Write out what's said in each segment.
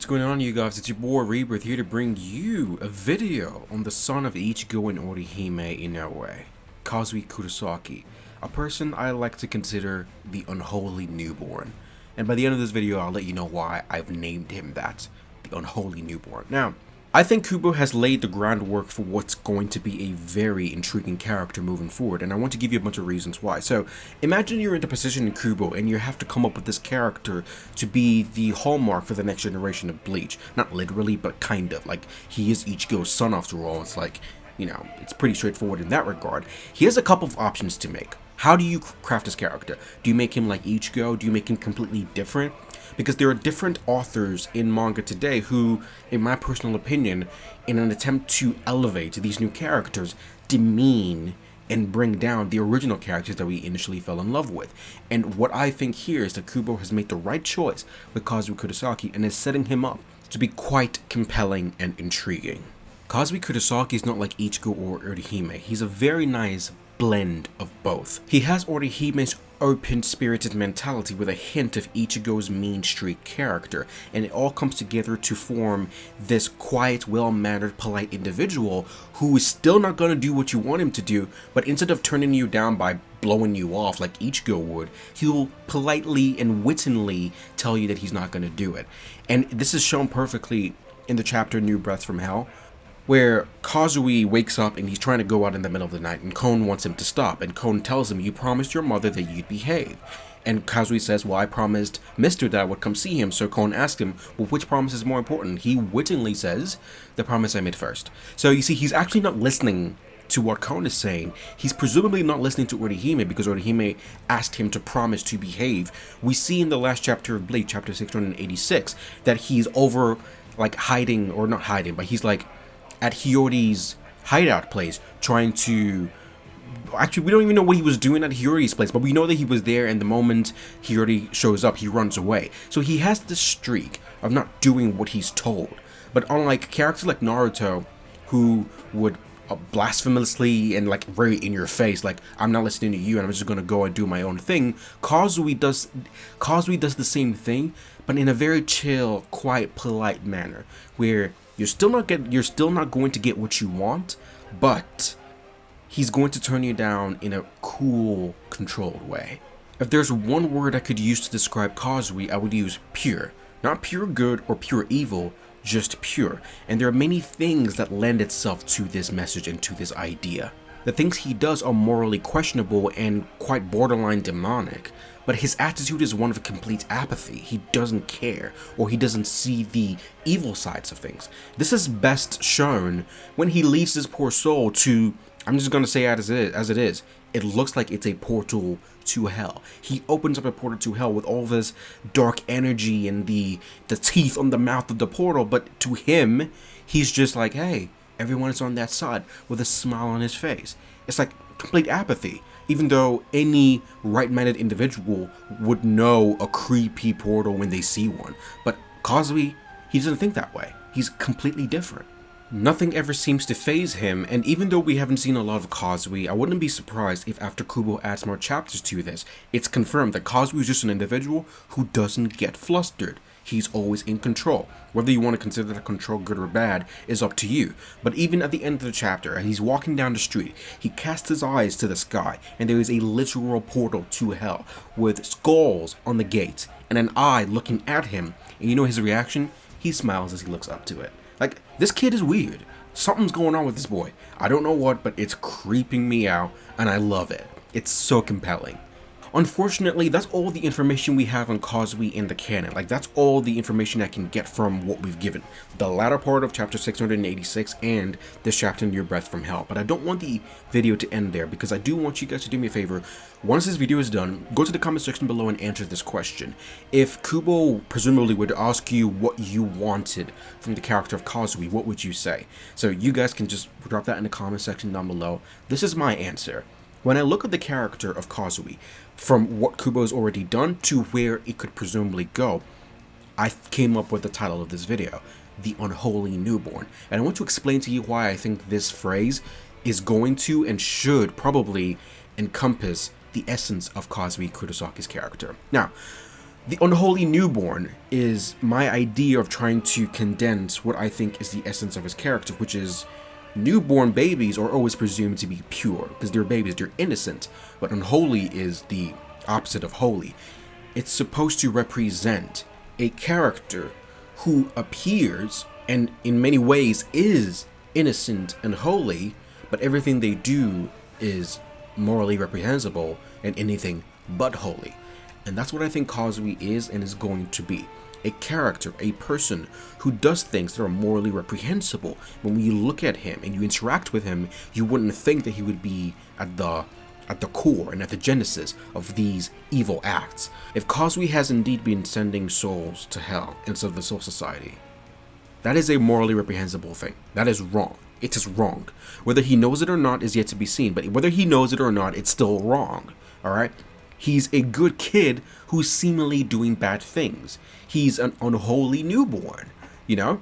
what's going on, you guys? It's your boy Rebirth here to bring you a video on the son of Ichigo and Orihime Inoue, Kazui Kurosaki, a person I like to consider the Unholy Newborn. And by the end of this video, I'll let you know why I've named him that, the Unholy Newborn. Now, I think Kubo has laid the groundwork for what's going to be a very intriguing character moving forward, and I want to give you a bunch of reasons why. So, imagine you're in the position in Kubo, and you have to come up with this character to be the hallmark for the next generation of Bleach. Not literally, but kind of. Like, he is Ichigo's son after all. It's like, you know, it's pretty straightforward in that regard. He has a couple of options to make. How do you craft this character? Do you make him like Ichigo? Do you make him completely different? Because there are different authors in manga today who, in my personal opinion, in an attempt to elevate these new characters, demean and bring down the original characters that we initially fell in love with. And what I think here is that Kubo has made the right choice with Kazui Kurosaki and is setting him up to be quite compelling and intriguing. Kazui Kurosaki is not like Ichigo or Orihime. He's a very nice blend of both. He has Orihime's open-spirited mentality with a hint of Ichigo's mean streak character, and it all comes together to form this quiet, well-mannered, polite individual who is still not going to do what you want him to do, but instead of turning you down by blowing you off like Ichigo would, he'll politely and wittingly tell you that he's not going to do it. And this is shown perfectly in the chapter New Breath from Hell, where Kazui wakes up and he's trying to go out in the middle of the night, and Kon wants him to stop, and Kon tells him, "You promised your mother that you'd behave." And Kazui says, "Well, I promised Mister that I would come see him." So Kon asks him, "Well, which promise is more important?" He wittingly says, "The promise I made first." So you see, he's actually not listening to what Kon is saying. He's presumably not listening to Orihime because Orihime asked him to promise to behave. We see in the last chapter of Bleach, chapter 686, that he's over, like, hiding, or not hiding, but he's like at Hiyori's hideout place, trying to... Actually, we don't even know what he was doing at Hiyori's place, but we know that he was there, and the moment Hiyori shows up, he runs away. So he has this streak of not doing what he's told. But unlike characters like Naruto, who would blasphemously and like very in your face, like, "I'm not listening to you and I'm just gonna go and do my own thing," Kazui does the same thing, but in a very chill, quiet, polite manner, where you're still not going to get what you want, but he's going to turn you down in a cool, controlled way. If there's one word I could use to describe Kazui, I would use pure. Not pure good or pure evil, just pure. And there are many things that lend itself to this message and to this idea. The things he does are morally questionable and quite borderline demonic, but his attitude is one of complete apathy. He doesn't care, or he doesn't see the evil sides of things. This is best shown when he leaves his poor soul to, I'm just gonna say as it is, it looks like it's a portal to hell. He opens up a portal to hell with all this dark energy and the teeth on the mouth of the portal, but to him, he's just like, hey, everyone is on that side with a smile on his face. It's like complete apathy, even though any right-minded individual would know a creepy portal when they see one. But Kazui, he doesn't think that way. He's completely different. Nothing ever seems to faze him, and even though we haven't seen a lot of Kazui, I wouldn't be surprised if after Kubo adds more chapters to this, it's confirmed that Kazui is just an individual who doesn't get flustered. He's always in control. Whether you want to consider that control good or bad is up to you. But even at the end of the chapter, as he's walking down the street, he casts his eyes to the sky, and there is a literal portal to hell with skulls on the gates and an eye looking at him. And you know his reaction? He smiles as he looks up to it. Like, this kid is weird. Something's going on with this boy. I don't know what, but it's creeping me out, and I love it. It's so compelling. Unfortunately, that's all the information we have on Kazui in the canon. Like, that's all the information I can get from what we've given. The latter part of chapter 686 and this chapter New Breath from Hell. But I don't want the video to end there, because I do want you guys to do me a favor. Once this video is done, go to the comment section below and answer this question. If Kubo presumably would ask you what you wanted from the character of Kazui, what would you say? So you guys can just drop that in the comment section down below. This is my answer. When I look at the character of Kazui, from what Kubo's already done to where it could presumably go, I came up with the title of this video, The Unholy Newborn. And I want to explain to you why I think this phrase is going to and should probably encompass the essence of Kazui Kurosaki's character. Now, The Unholy Newborn is my idea of trying to condense what I think is the essence of his character, which is newborn babies are always presumed to be pure because they're babies, they're innocent, but unholy is the opposite of holy. It's supposed to represent a character who appears and in many ways is innocent and holy, but everything they do is morally reprehensible and anything but holy. And that's what I think Kazui is and is going to be. A character, a person who does things that are morally reprehensible. When you look at him and you interact with him, you wouldn't think that he would be at the core and at the genesis of these evil acts. If Kazui has indeed been sending souls to hell instead of the Soul Society, that is a morally reprehensible thing. That is wrong. It is wrong. Whether he knows it or not is yet to be seen, but whether he knows it or not, it's still wrong. Alright? He's a good kid who's seemingly doing bad things. He's an unholy newborn, you know?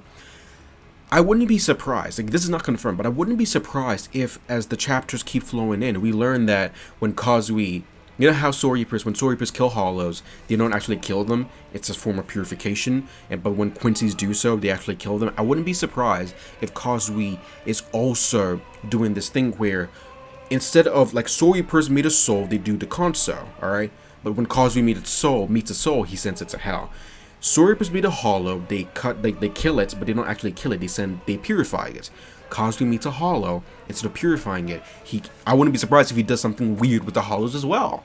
I wouldn't be surprised, like this is not confirmed, but I wouldn't be surprised if as the chapters keep flowing in, we learn that when Kazui, you know how when Soripers kill hollows, they don't actually kill them, it's a form of purification, but when Quincy's do so, they actually kill them. I wouldn't be surprised if Kazui is also doing this thing where instead of like Soripers meet a soul, they do the Konso, alright? But when Kazui meets a soul, he sends it to hell. Soripers meet a hollow, they kill it, but they don't actually kill it, they purify it. Kazui meets a hollow, instead of purifying it, I wouldn't be surprised if he does something weird with the hollows as well.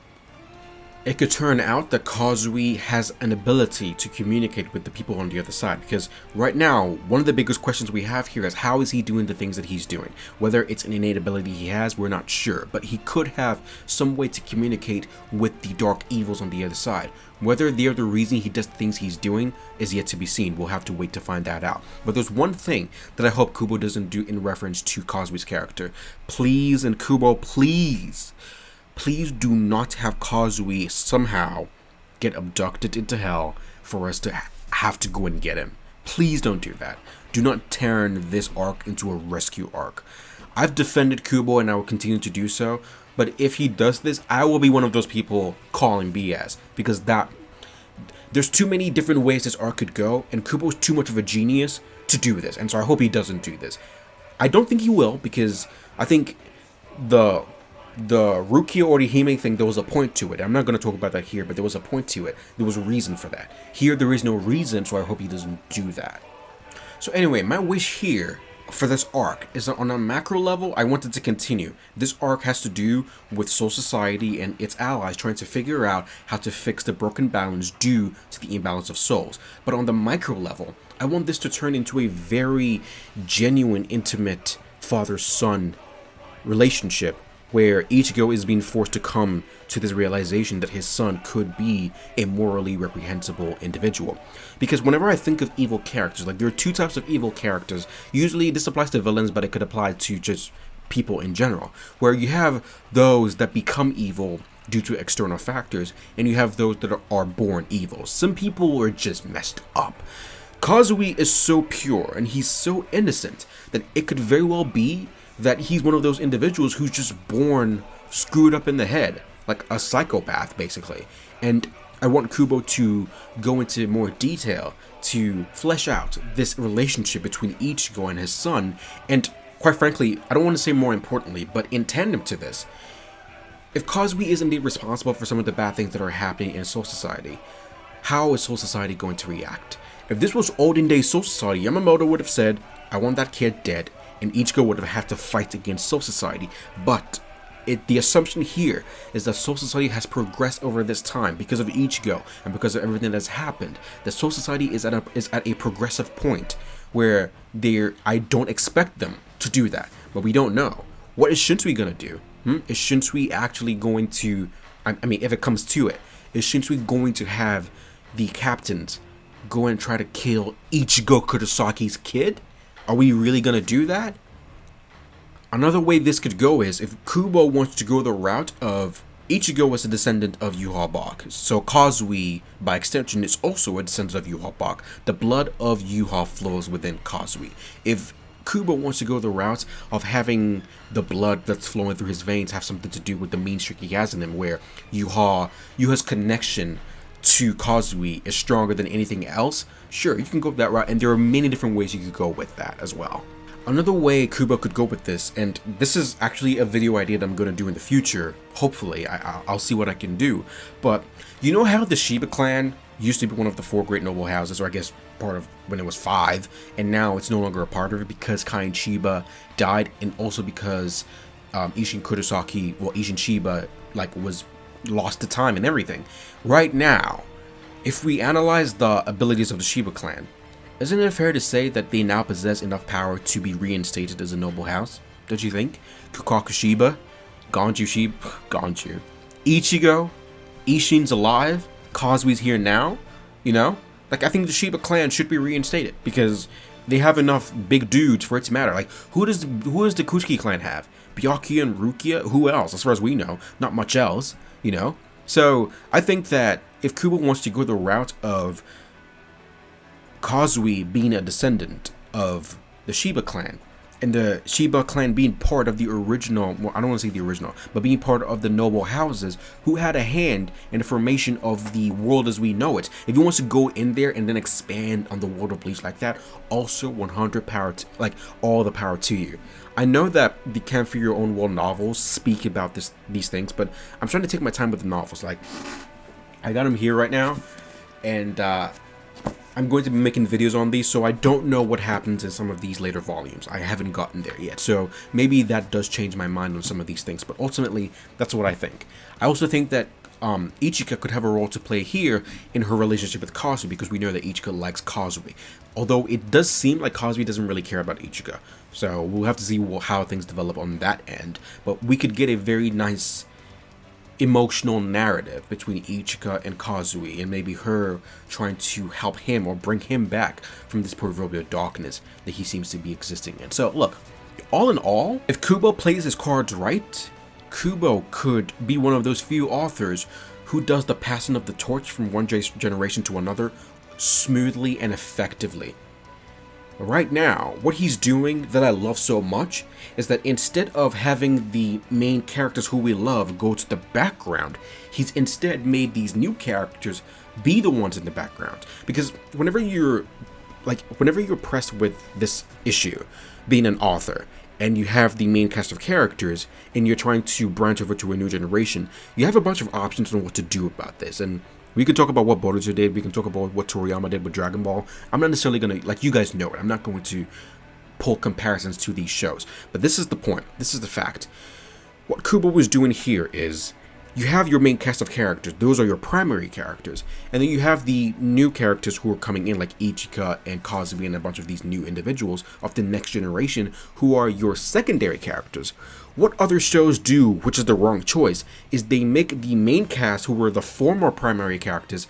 It could turn out that Kazui has an ability to communicate with the people on the other side, because right now, one of the biggest questions we have here is how is he doing the things that he's doing? Whether it's an innate ability he has, we're not sure, but he could have some way to communicate with the dark evils on the other side. Whether they're the reason he does the things he's doing is yet to be seen. We'll have to wait to find that out. But there's one thing that I hope Kubo doesn't do in reference to Kazui's character. Please, and Kubo, please do not have Kazui somehow get abducted into hell for us to have to go and get him. Please don't do that. Do not turn this arc into a rescue arc. I've defended Kubo and I will continue to do so, but if he does this, I will be one of those people calling BS, because there's too many different ways this arc could go, and Kubo's too much of a genius to do this, and so I hope he doesn't do this. I don't think he will, because I think the Rukio Orihime thing, there was a point to it. I'm not going to talk about that here, but there was a point to it. There was a reason for that. Here, there is no reason, so I hope he doesn't do that. So anyway, my wish here for this arc is that on a macro level, I wanted to continue. This arc has to do with Soul Society and its allies trying to figure out how to fix the broken balance due to the imbalance of souls. But on the micro level, I want this to turn into a very genuine, intimate father-son relationship where Ichigo is being forced to come to this realization that his son could be a morally reprehensible individual. Because whenever I think of evil characters, like there are two types of evil characters. Usually this applies to villains, but it could apply to just people in general, where you have those that become evil due to external factors, and you have those that are born evil. Some people are just messed up. Kazui is so pure and he's so innocent that it could very well be that he's one of those individuals who's just born screwed up in the head, like a psychopath, basically. And I want Kubo to go into more detail to flesh out this relationship between Ichigo and his son, and quite frankly, I don't want to say more importantly, but in tandem to this, if Kazui is indeed responsible for some of the bad things that are happening in Soul Society, how is Soul Society going to react? If this was olden day Soul Society, Yamamoto would have said, I want that kid dead, and Ichigo would have had to fight against Soul Society. But the assumption here is that Soul Society has progressed over this time because of Ichigo and because of everything that's happened. That Soul Society is at a progressive point where I don't expect them to do that, but we don't know. What is Shinsui gonna do? Is Shinsui actually going to, I mean, if it comes to it, is Shinsui going to have the captains go and try to kill Ichigo Kurosaki's kid? Are we really gonna do that? Another way this could go is if Kubo wants to go the route of Ichigo was a descendant of Yuha, so Kazui, by extension, is also a descendant of Yuha. The blood of Yuha flows within Kazui. If Kubo wants to go the route of having the blood that's flowing through his veins have something to do with the mean streak he has in him, where Yuha's connection to Kazui is stronger than anything else, sure, you can go that route, and there are many different ways you could go with that as well. Another way Kubo could go with this, and this is actually a video idea that I'm going to do in the future, hopefully, I'll see what I can do, but you know how the Shiba clan used to be one of the 4 great noble houses, or I guess part of when it was 5, and now it's no longer a part of it because Kain Shiba died, and also because Isshin Kurosaki, well, Isshin Shiba, like, was lost to time and everything. Right now, if we analyze the abilities of the Shiba clan, isn't it fair to say that they now possess enough power to be reinstated as a noble house? Don't you think? Kukaku Shiba, Gonju Shiba, Gonju, Ichigo, Isshin's alive, Kazui's here now, you know? Like, I think the Shiba clan should be reinstated because they have enough big dudes for it to matter. Like, who does the Kuchiki clan have? Byakuya and Rukia? Who else? As far as we know, not much else, you know? So, I think that if Kubo wants to go the route of Kazui being a descendant of the Shiba clan, and the Shiba clan being part of the original, well, I don't want to say the original, but being part of the noble houses who had a hand in the formation of the world as we know it. If he wants to go in there and then expand on the world of Bleach like that, also 100 power, like all the power to you. I know that the Camp for Your Own World novels speak about these things, but I'm trying to take my time with the novels. Like, I got them here right now, and I'm going to be making videos on these, so I don't know what happens in some of these later volumes. I haven't gotten there yet, so maybe that does change my mind on some of these things, but ultimately, that's what I think. I also think that Ichika could have a role to play here in her relationship with Kazui, because we know that Ichika likes Kazui. Although it does seem like Kazui doesn't really care about Ichika, so we'll have to see how things develop on that end. But we could get a very nice emotional narrative between Ichika and Kazui, and maybe her trying to help him or bring him back from this proverbial darkness that he seems to be existing in. So look, all in all, if Kubo plays his cards right, Kubo could be one of those few authors who does the passing of the torch from one generation to another smoothly and effectively. Right now, what he's doing that I love so much is that instead of having the main characters who we love go to the background, he's instead made these new characters be the ones in the background. Because whenever you're pressed with this issue, being an author, and you have the main cast of characters, and you're trying to branch over to a new generation, you have a bunch of options on what to do about this. And we can talk about what Boruto did, we can talk about what Toriyama did with Dragon Ball. I'm not necessarily going to, like, you guys know it, I'm not going to pull comparisons to these shows. But this is the point, this is the fact. What Kubo was doing here is, you have your main cast of characters, those are your primary characters, and then you have the new characters who are coming in, like Ichika and Kazui and a bunch of these new individuals of the next generation who are your secondary characters. What other shows do, which is the wrong choice, is they make the main cast, who were the former primary characters,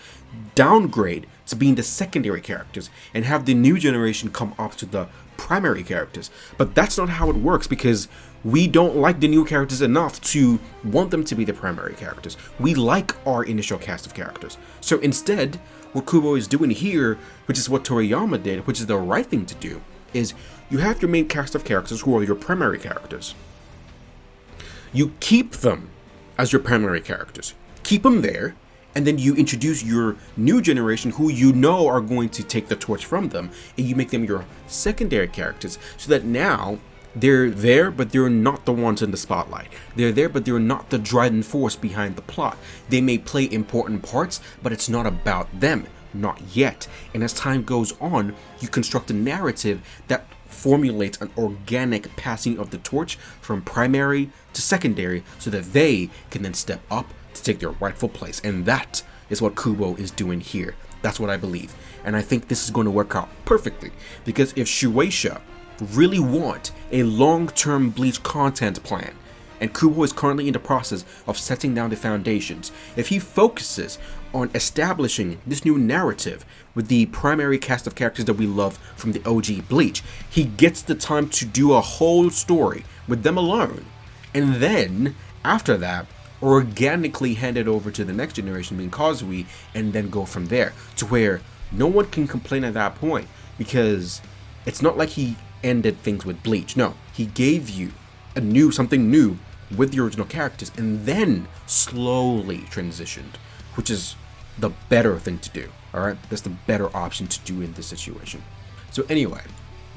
downgrade to being the secondary characters, and have the new generation come up to the primary characters. But that's not how it works, because we don't like the new characters enough to want them to be the primary characters. We like our initial cast of characters. So instead, what Kubo is doing here, which is what Toriyama did, which is the right thing to do, is you have your main cast of characters who are your primary characters. You keep them as your primary characters. Keep them there, and then you introduce your new generation who you know are going to take the torch from them, and you make them your secondary characters, so that now they're there, but they're not the ones in the spotlight. They're there, but they're not the driving force behind the plot. They may play important parts, but it's not about them. Not yet. And as time goes on, you construct a narrative that formulates an organic passing of the torch from primary to secondary, so that they can then step up to take their rightful place. And that is what Kubo is doing here. That's what I believe. And I think this is going to work out perfectly, because if Shueisha really want a long-term Bleach content plan, and Kubo is currently in the process of setting down the foundations, if he focuses on establishing this new narrative with the primary cast of characters that we love from the OG Bleach, he gets the time to do a whole story with them alone, and then after that organically hand it over to the next generation, being Kazui, and then go from there, to where no one can complain at that point, because it's not like he ended things with Bleach. No, he gave you something new with the original characters, and then slowly transitioned, which is the better thing to do, alright? That's the better option to do in this situation. So anyway,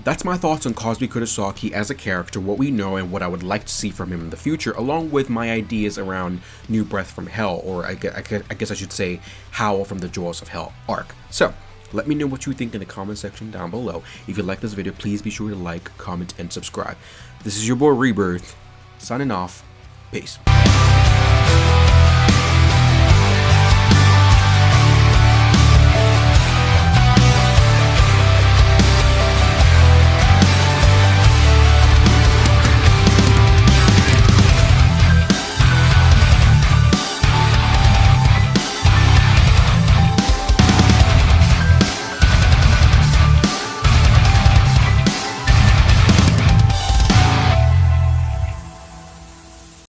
that's my thoughts on Kazui Kurosaki as a character, what we know and what I would like to see from him in the future, along with my ideas around New Breath from Hell, or I guess I should say Howl from the Jaws of Hell arc. So, let me know what you think in the comment section down below. If you like this video, please be sure to like, comment, and subscribe. This is your boy Rebirth, signing off. Peace.